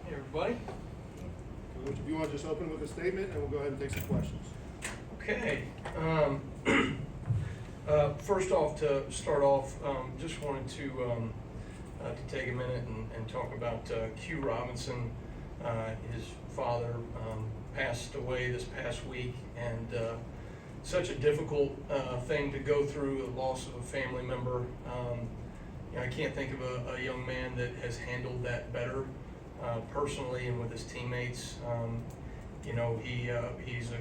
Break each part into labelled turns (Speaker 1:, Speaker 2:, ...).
Speaker 1: Hey, everybody.
Speaker 2: Coach, if you want to just open with a statement, and we'll go ahead and take some questions.
Speaker 1: Okay. First off, to start off, just wanted to take a minute and talk about Q Robinson. His father passed away this past week, and such a difficult thing to go through, the loss of a family member. I can't think of a young man that has handled that better personally and with his teammates. He's a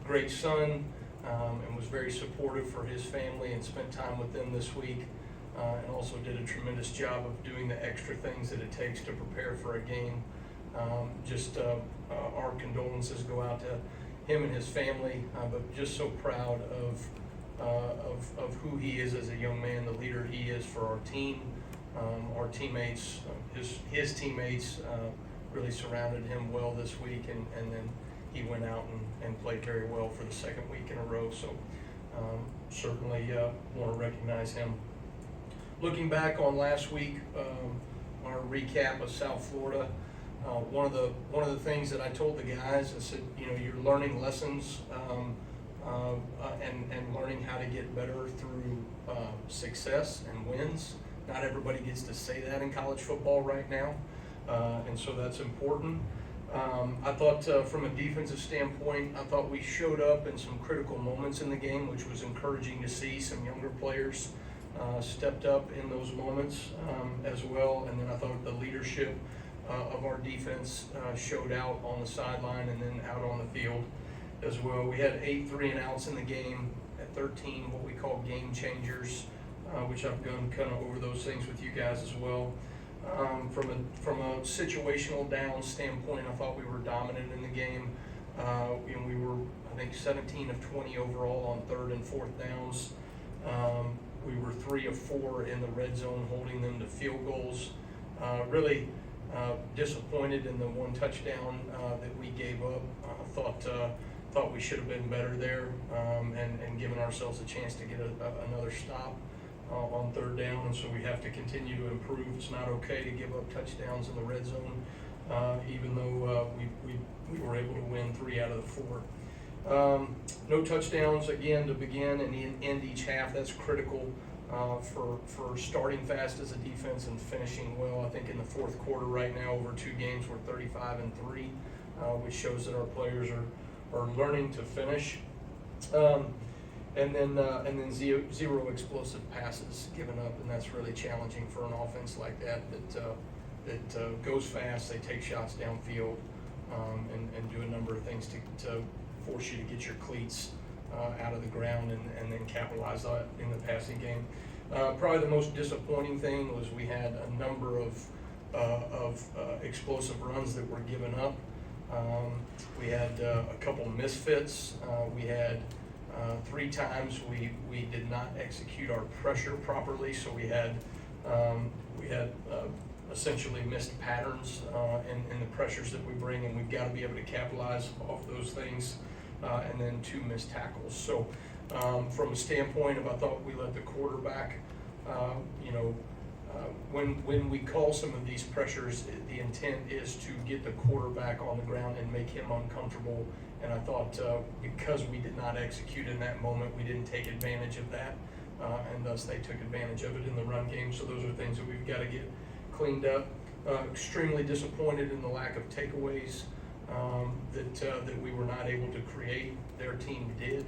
Speaker 1: great son and was very supportive for his family and spent time with them this week, and also did a tremendous job of doing the extra things that it takes to prepare for a game. Our condolences go out to him and his family, but just so proud of who he is as a young man, the leader he is for our team. Our teammates, his teammates really surrounded him well this week, and then he went out and played very well for the second week in a row. So certainly want to recognize him. Looking back on last week, our recap of South Florida, one of the things that I told the guys, I said, you're learning lessons and learning how to get better through success and wins. Not everybody gets to say that in college football right now, and so that's important. I thought from a defensive standpoint, I thought we showed up in some critical moments in the game, which was encouraging to see. Some younger players stepped up in those moments as well, and then I thought the leadership of our defense showed out on the sideline and then out on the field as well. We had 8 3-and-outs in the game, at 13 what we call game changers, which I've gone kind of over those things with you guys as well. From a situational down standpoint, I thought we were dominant in the game. We were, I think, 17 of 20 overall on 3rd and 4th downs. We were 3 of 4 in the red zone, holding them to field goals. Really disappointed in the 1 touchdown that we gave up. Thought we should have been better there and given ourselves a chance to get another stop on 3rd down, and so we have to continue to improve. It's not okay to give up touchdowns in the red zone, even though we were able to win 3 out of the 4. No touchdowns again to begin and end each half. That's critical for starting fast as a defense and finishing well. I think in the 4th quarter right now, over 2 games, we're 35-3, which shows that our players are learning to finish. And then zero explosive passes given up, and that's really challenging for an offense like that goes fast. They take shots downfield and do a number of things to force you to get your cleats out of the ground and then capitalize on it in the passing game. Probably the most disappointing thing was we had a number of explosive runs that were given up. We had a couple misfits. We had 3 times we did not execute our pressure properly, so we had essentially missed patterns in the pressures that we bring, and we've got to be able to capitalize off those things. And then 2 missed tackles. So from a standpoint of, I thought we let the quarterback, when we call some of these pressures, the intent is to get the quarterback on the ground and make him uncomfortable. And I thought because we did not execute in that moment, we didn't take advantage of that, and thus they took advantage of it in the run game. So those are things that we've got to get cleaned up. Extremely disappointed in the lack of takeaways that we were not able to create. Their team did.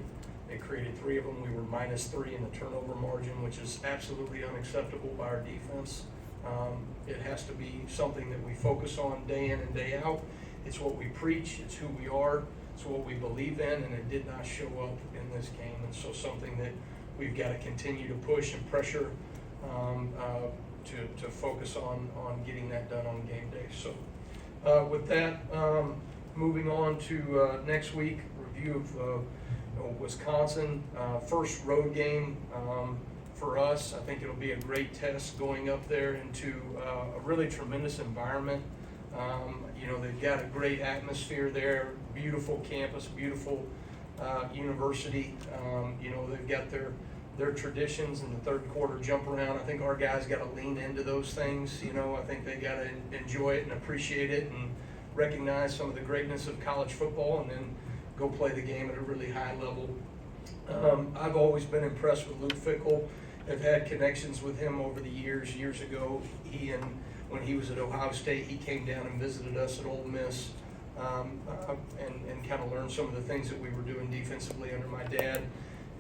Speaker 1: They created 3 of them. We were -3 in the turnover margin, which is absolutely unacceptable by our defense. It has to be something that we focus on day in and day out. It's what we preach. It's who we are. It's what we believe in, and it did not show up in this game. And so something that we've got to continue to push and pressure to focus on getting that done on game day. So with that, moving on to next week, review of Wisconsin, first road game for us. I think it'll be a great test going up there into a really tremendous environment. They've got a great atmosphere there, beautiful campus, beautiful university. They've got their traditions in the third quarter jump around. I think our guys got to lean into those things. I think they got to enjoy it and appreciate it and recognize some of the greatness of college football, and then go play the game at a really high level. I've always been impressed with Luke Fickell. I've had connections with him over the years. Years ago, when he was at Ohio State, he came down and visited us at Ole Miss, and kind of learned some of the things that we were doing defensively under my dad.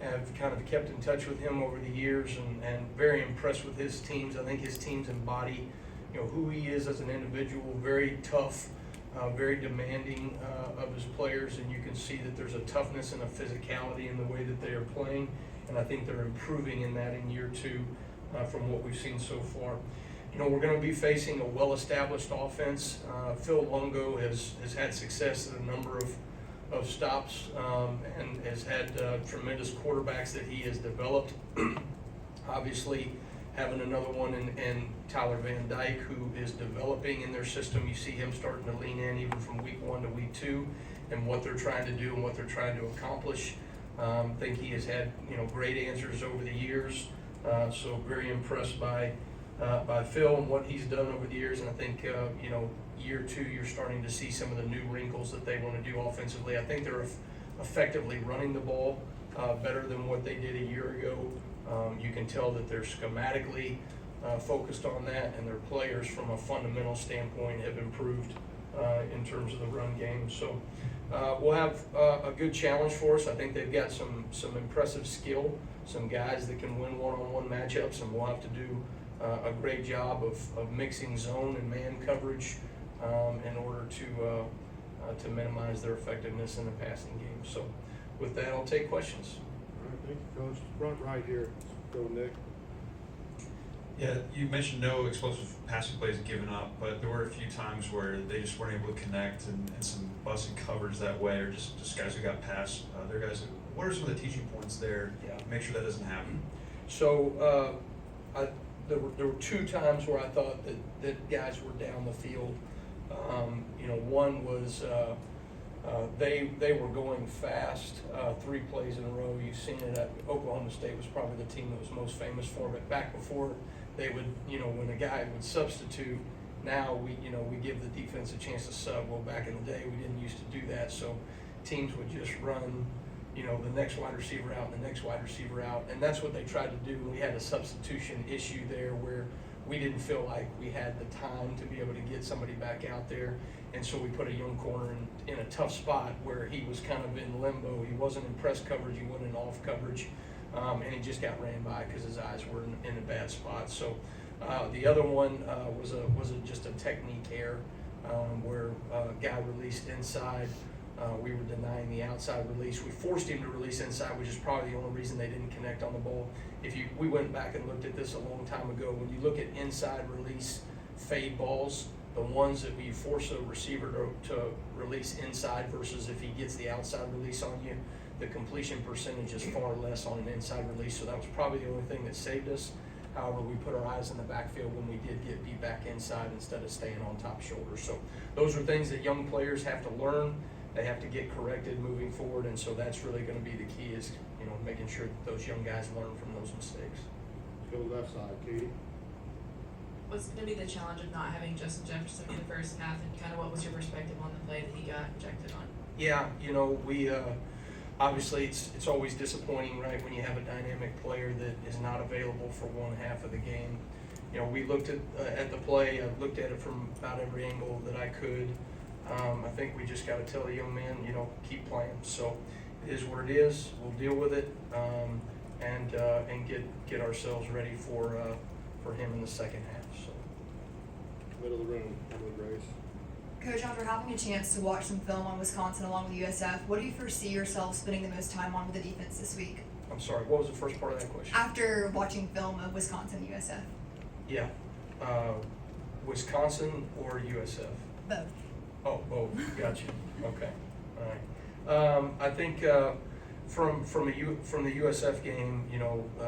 Speaker 1: I've kind of kept in touch with him over the years, and very impressed with his teams. I think his teams embody, who he is as an individual. Very tough, very demanding of his players, and you can see that there's a toughness and a physicality in the way that they are playing, and I think they're improving in that in year 2 from what we've seen so far. We're going to be facing a well-established offense. Phil Longo has had success at a number of stops, and has had tremendous quarterbacks that he has developed. Obviously, having another one in Tyler Van Dyke, who is developing in their system. You see him starting to lean in even from week 1 to week 2 and what they're trying to do and what they're trying to accomplish. I think he has had great answers over the years, so very impressed by Phil and what he's done over the years. And I think year 2 you're starting to see some of the new wrinkles that they want to do offensively. I think they're effectively running the ball better than what they did a year ago. You can tell that they're schematically focused on that, and their players from a fundamental standpoint have improved in terms of the run game. So we'll have a good challenge for us. I think they've got some impressive skill, some guys that can win one-on-one matchups, and we'll have to do a great job of mixing zone and man coverage in order to minimize their effectiveness in the passing game. So with that, I'll take questions.
Speaker 2: All right, thank you, Coach. Front right here. Go, Nick.
Speaker 3: Yeah, you mentioned no explosive passing plays given up, but there were a few times where they just weren't able to connect, and some busting coverage that way, or just guys who got past their guys. What are some of the teaching points there to make sure that doesn't happen?
Speaker 1: So there were 2 times where I thought that guys were down the field. One was they were going fast 3 plays in a row. You've seen it at Oklahoma State was probably the team that was most famous for it. Back before they would, when a guy would substitute, now we give the defense a chance to sub. Well, back in the day, we didn't used to do that. So teams would just run, the next wide receiver out and the next wide receiver out. And that's what they tried to do. We had a substitution issue there where we didn't feel like we had the time to be able to get somebody back out there. And so we put a young corner in a tough spot where he was kind of in limbo. He wasn't in press coverage, he wasn't in off coverage, and he just got ran by because his eyes were in a bad spot. So the other one was just a technique error where a guy released inside. We were denying the outside release. We forced him to release inside, which is probably the only reason they didn't connect on the ball. We went back and looked at this a long time ago. When you look at inside release fade balls, the ones that we force a receiver to release inside versus if he gets the outside release on you, the completion percentage is far less on an inside release. So that was probably the only thing that saved us. However, we put our eyes in the backfield when we did get beat back inside instead of staying on top shoulder. So those are things that young players have to learn. They have to get corrected moving forward, and so that's really going to be the key is, making sure that those young guys learn from those mistakes.
Speaker 2: Go left side, Katie.
Speaker 4: What's going to be the challenge of not having Justin Jefferson in the first half, and kind of what was your perspective on the play that he got ejected on?
Speaker 1: Yeah, we obviously it's always disappointing, right, when you have a dynamic player that is not available for one half of the game. We looked at the play. I looked at it from about every angle that I could. I think we just got to tell the young man, keep playing. So it is what it is. We'll deal with it and get ourselves ready for him in the second half. So
Speaker 2: Middle of the room, Emily Grace.
Speaker 5: Coach, after having a chance to watch some film on Wisconsin along with USF, what do you foresee yourself spending the most time on with the defense this week?
Speaker 1: I'm sorry, what was the first part of that question?
Speaker 5: After watching film of Wisconsin USF.
Speaker 1: Yeah. Wisconsin or USF?
Speaker 5: Both.
Speaker 1: Oh, both. Gotcha. Okay. All right. I think from the USF game,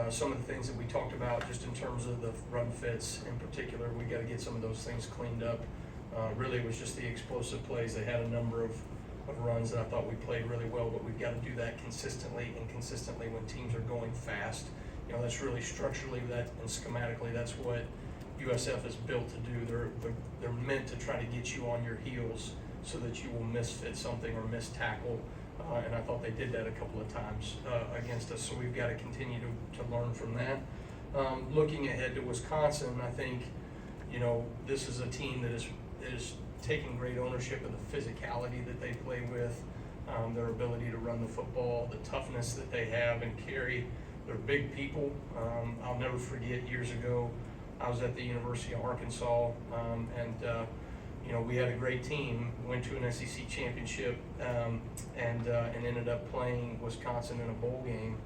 Speaker 1: some of the things that we talked about just in terms of the run fits in particular, we got to get some of those things cleaned up. Really, it was just the explosive plays. They had a number of runs that I thought we played really well, but we've got to do that consistently when teams are going fast. that's really structurally that and schematically, that's what USF is built to do. They're meant to try to get you on your heels so that you will misfit something or miss tackle. And I thought they did that a couple of times against us, so we've got to continue to learn from that. Looking ahead to Wisconsin, I think, this is a team that is taking great ownership of the physicality that they play with, their ability to run the football, the toughness that they have and carry. They're big people. I'll never forget years ago, I was at the University of Arkansas, and we had a great team, went to an SEC championship, and ended up playing Wisconsin in a bowl game.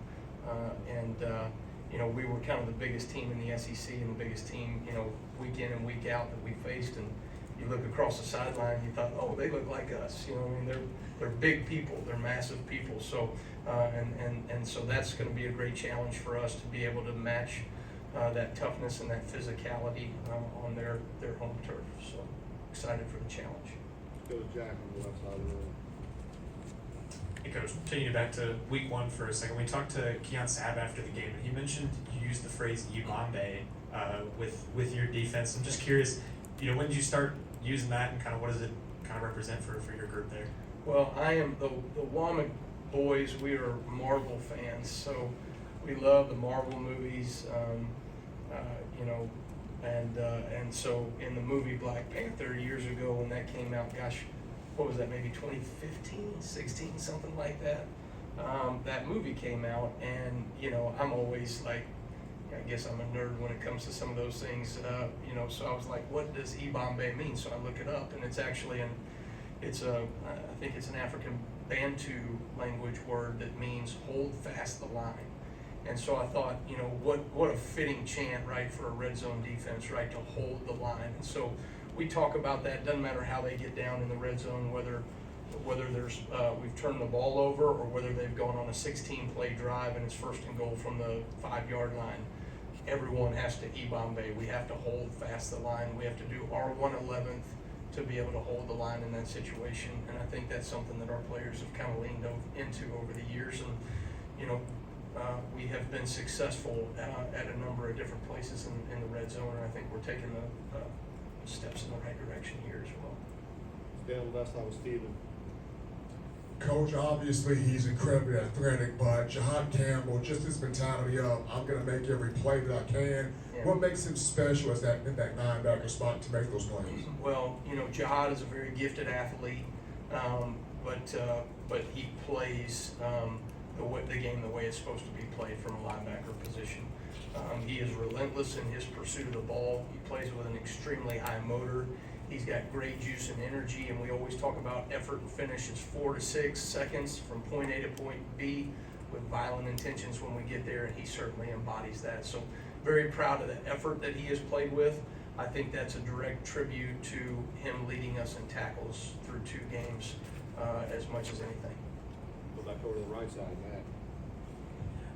Speaker 1: We were kind of the biggest team in the SEC and the biggest team, week in and week out that we faced. And you look across the sideline, you thought, oh, they look like us. They're big people, they're massive people. So, and so that's going to be a great challenge for us to be able to match that toughness and that physicality on their home turf. So excited for the challenge.
Speaker 2: Let's go to Jack on the left side of the room.
Speaker 6: Hey Coach, taking you back to week one for a second. We talked to Keon Sabb after the game, and he mentioned you used the phrase "Yibambe" with your defense. I'm just curious, when did you start using that, and kind of what does it kind of represent for your group there?
Speaker 1: Well, I am the Wommack boys. We are Marvel fans, so we love the Marvel movies. And so in the movie Black Panther years ago when that came out, gosh, what was that, maybe 2015, 16, something like that. That movie came out, and I'm always like, I guess I'm a nerd when it comes to some of those things. So I was like, what does Ibambe mean? So I look it up, and it's actually I think it's an African Bantu language word that means hold fast the line. And so I thought, what a fitting chant, right, for a red zone defense, right, to hold the line. And so we talk about that. Doesn't matter how they get down in the red zone, whether there's we've turned the ball over or whether they've gone on a 16-play drive and it's first and goal from the 5-yard line. Everyone has to Ibambe. We have to hold fast the line. We have to do our 1/11th to be able to hold the line in that situation. And I think that's something that our players have kind of leaned into over the years. And we have been successful at a number of different places in the red zone, and I think we're taking the steps in the right direction here as well.
Speaker 2: Stay on the left side with Steven.
Speaker 7: Coach, obviously he's incredibly athletic, but Jihad Campbell, just his mentality of, I'm going to make every play that I can.
Speaker 1: Yeah.
Speaker 7: What makes him special as that linebacker spot to make those plays?
Speaker 1: Well, Jihad is a very gifted athlete, but he plays the game the way it's supposed to be played from a linebacker position. He is relentless in his pursuit of the ball. He plays with an extremely high motor. He's got great juice and energy, and we always talk about effort and finish. It's 4 to 6 seconds from point A to point B with violent intentions when we get there, and he certainly embodies that. So very proud of the effort that he has played with. I think that's a direct tribute to him leading us in tackles through 2 games as much as anything.
Speaker 2: Go back over to the right side,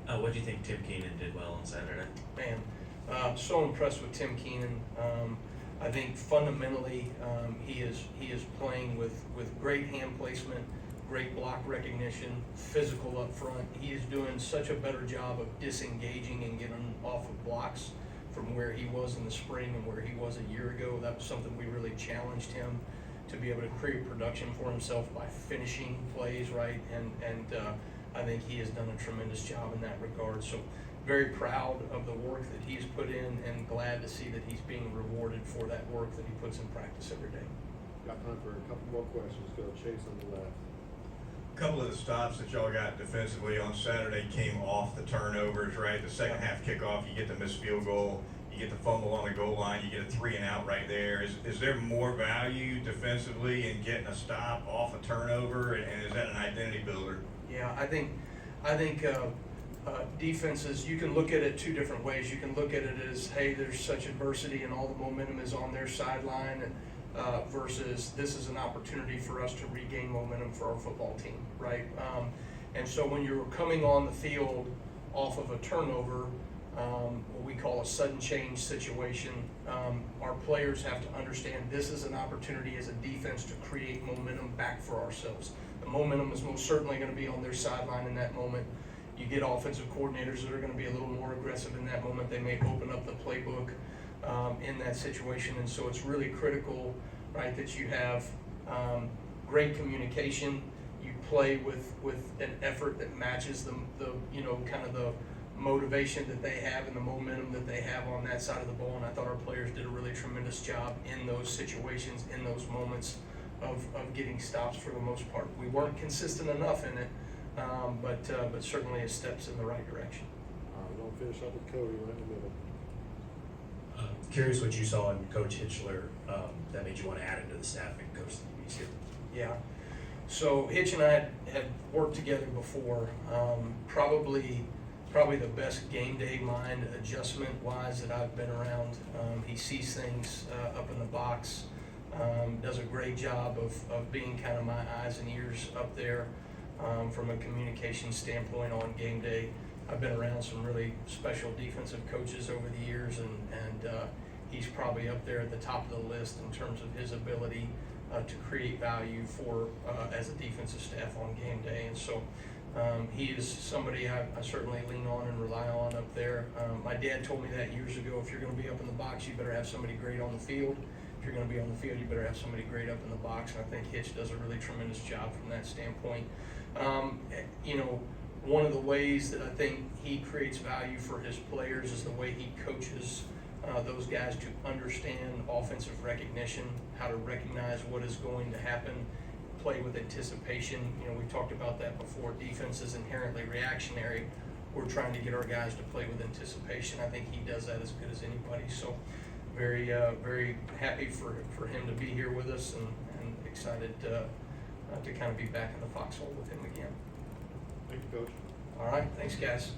Speaker 2: Matt.
Speaker 8: What do you think Tim Keenan did well on Saturday?
Speaker 1: Man, so impressed with Tim Keenan. I think fundamentally he is playing with great hand placement, great block recognition, physical up front. He is doing such a better job of disengaging and getting off of blocks from where he was in the spring and where he was a year ago. That was something we really challenged him to be able to create production for himself by finishing plays, right? And I think he has done a tremendous job in that regard. So very proud of the work that he's put in and glad to see that he's being rewarded for that work that he puts in practice every day.
Speaker 2: Got time for a couple more questions. Go Chase on the left.
Speaker 9: A couple of the stops that y'all got defensively on Saturday came off the turnovers, right? The second half kickoff, you get the missed field goal, you get the fumble on the goal line, you get a 3 and out right there. Is there more value defensively in getting a stop off a turnover, and is that an identity builder?
Speaker 1: Yeah, I think defenses, you can look at it 2 different ways. You can look at it as, hey, there's such adversity and all the momentum is on their sideline, and versus this is an opportunity for us to regain momentum for our football team, right? And so when you're coming on the field off of a turnover, what we call a sudden change situation, our players have to understand this is an opportunity as a defense to create momentum back for ourselves. The momentum is most certainly going to be on their sideline in that moment. You get offensive coordinators that are gonna be a little more aggressive in that moment. They may open up the playbook in that situation. And so it's really critical, right, that you have great communication. You play with an effort that matches the you know, kind of the motivation that they have and the momentum that they have on that side of the ball. And I thought our players did a really tremendous job in those situations, in those moments of getting stops for the most part. We weren't consistent enough in it, but certainly steps in the right direction.
Speaker 2: All right, we're gonna finish up with Cody right in the middle.
Speaker 10: Curious what you saw in Coach Hitchler that made you want to add him to the staff and coach the DBs.
Speaker 1: Yeah. So Hitch and I had worked together before. Probably the best game day mind adjustment wise that I've been around. He sees things up in the box. Does a great job of being kind of my eyes and ears up there from a communication standpoint on game day. I've been around some really special defensive coaches over the years, and he's probably up there at the top of the list in terms of his ability to create value for as a defensive staff on game day. And so he is somebody I certainly lean on and rely on up there. My dad told me that years ago, if you're going to be up in the box, you better have somebody great on the field. If you're going to be on the field, you better have somebody great up in the box. And I think Hitch does a really tremendous job from that standpoint. You know, one of the ways that I think he creates value for his players is the way he coaches those guys to understand offensive recognition, how to recognize what is going to happen, play with anticipation. You know, we talked about that before. Defense is inherently reactionary. We're trying to get our guys to play with anticipation. I think he does that as good as anybody. So very happy for him to be here with us, and excited to kind of be back in the foxhole with him again.
Speaker 2: Thank you, Coach.
Speaker 1: All right, thanks guys.